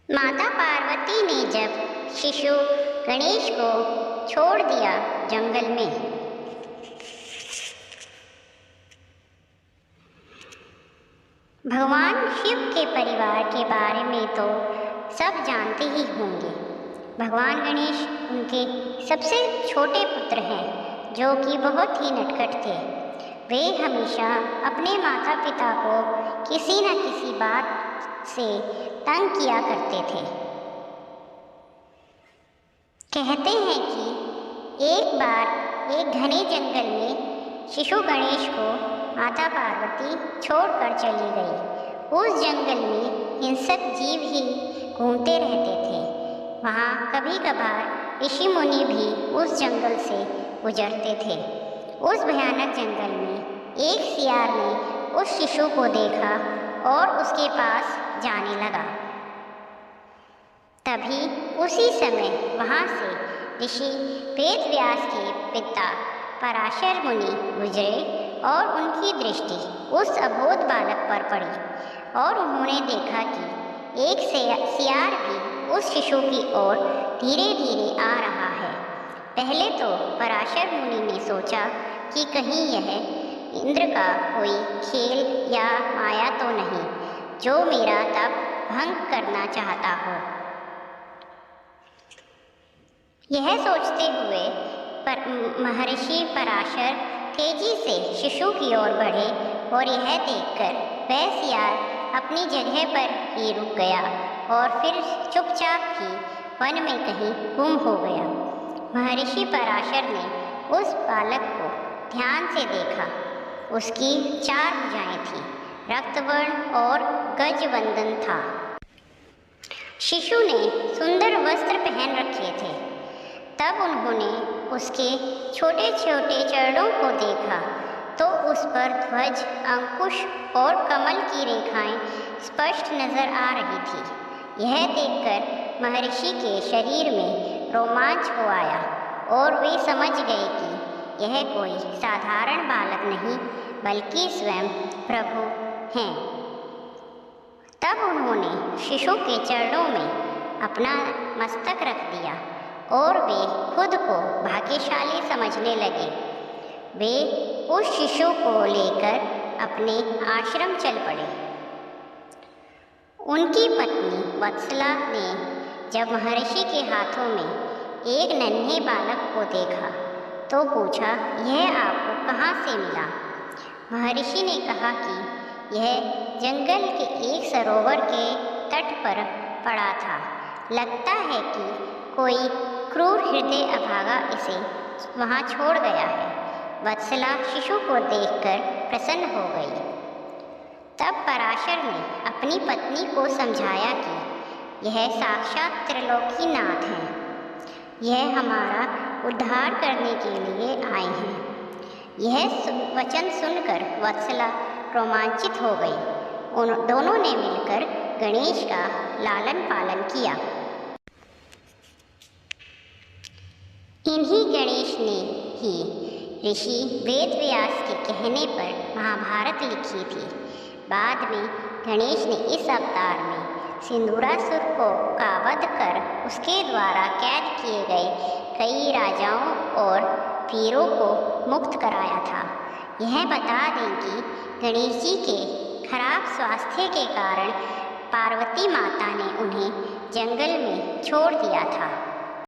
माता पार्वती ने जब शिशु गणेश को छोड़ दिया जंगल में, भगवान शिव के परिवार के बारे में तो सब जानते ही होंगे। भगवान गणेश उनके सबसे छोटे पुत्र हैं, जो कि बहुत ही नटखट थे। वे हमेशा अपने माता पिता को किसी न किसी बात से तंग किया करते थे। कहते हैं कि एक बार एक घने जंगल में शिशु गणेश को माता पार्वती छोड़कर चली गई। उस जंगल में हिंसक जीव ही घूमते रहते थे। वहाँ कभी कभार ऋषि मुनि भी उस जंगल से गुजरते थे। उस भयानक जंगल में एक सियार ने उस शिशु को देखा और उसके पास जाने लगा। तभी उसी समय वहाँ से ऋषि वेदव्यास के पिता पराशर मुनि गुजरे और उनकी दृष्टि उस अबोध बालक पर पड़ी और उन्होंने देखा कि एक सियार भी उस शिशु की ओर धीरे धीरे आ रहा है। पहले तो पराशर मुनि ने सोचा कि कहीं यह इंद्र का कोई खेल या माया तो नहीं, जो मेरा तप भंग करना चाहता हो। यह सोचते हुए महर्षि पराशर तेजी से शिशु की ओर बढ़े और यह देखकर वह सियार अपनी जगह पर ही रुक गया और फिर चुपचाप ही वन में कहीं गुम हो गया। महर्षि पराशर ने उस बालक को ध्यान से देखा। उसकी 4 भुजाएं थीं, रक्तवर्ण और गजवंदन था। शिशु ने सुंदर वस्त्र पहन रखे थे। तब उन्होंने उसके छोटे छोटे चरणों को देखा तो उस पर ध्वज, अंकुश और कमल की रेखाएं स्पष्ट नजर आ रही थी। यह देखकर महर्षि के शरीर में रोमांच हो आया और वे समझ गए कि यह कोई साधारण बालक नहीं बल्कि स्वयं प्रभु हैं। तब उन्होंने शिशु के चरणों में अपना मस्तक रख दिया और वे खुद को भाग्यशाली समझने लगे। वे उस शिशु को लेकर अपने आश्रम चल पड़े। उनकी पत्नी वत्सला ने जब महर्षि के हाथों में एक नन्हे बालक को देखा तो पूछा, यह आपको कहाँ से मिला? महर्षि ने कहा कि यह जंगल के एक सरोवर के तट पर पड़ा था। लगता है कि कोई क्रूर हृदय अभागा इसे वहाँ छोड़ गया है। वत्सला शिशु को देखकर प्रसन्न हो गई। तब पराशर ने अपनी पत्नी को समझाया कि यह साक्षात त्रिलोकीनाथ हैं। यह हमारा उद्धार करने के लिए आए हैं। यह वचन सुनकर वत्सला रोमांचित हो गई। उन दोनों ने मिलकर गणेश का लालन पालन किया। इन्हीं गणेश ने ही ऋषि वेदव्यास के कहने पर महाभारत लिखी थी। बाद में गणेश ने इस अवतार में सिंदूरासुर का वध कर उसके द्वारा कैद किए गए कई राजाओं और वीरों को मुक्त कराया था। यह बता दें कि गणेश जी के खराब स्वास्थ्य के कारण पार्वती माता ने उन्हें जंगल में छोड़ दिया था।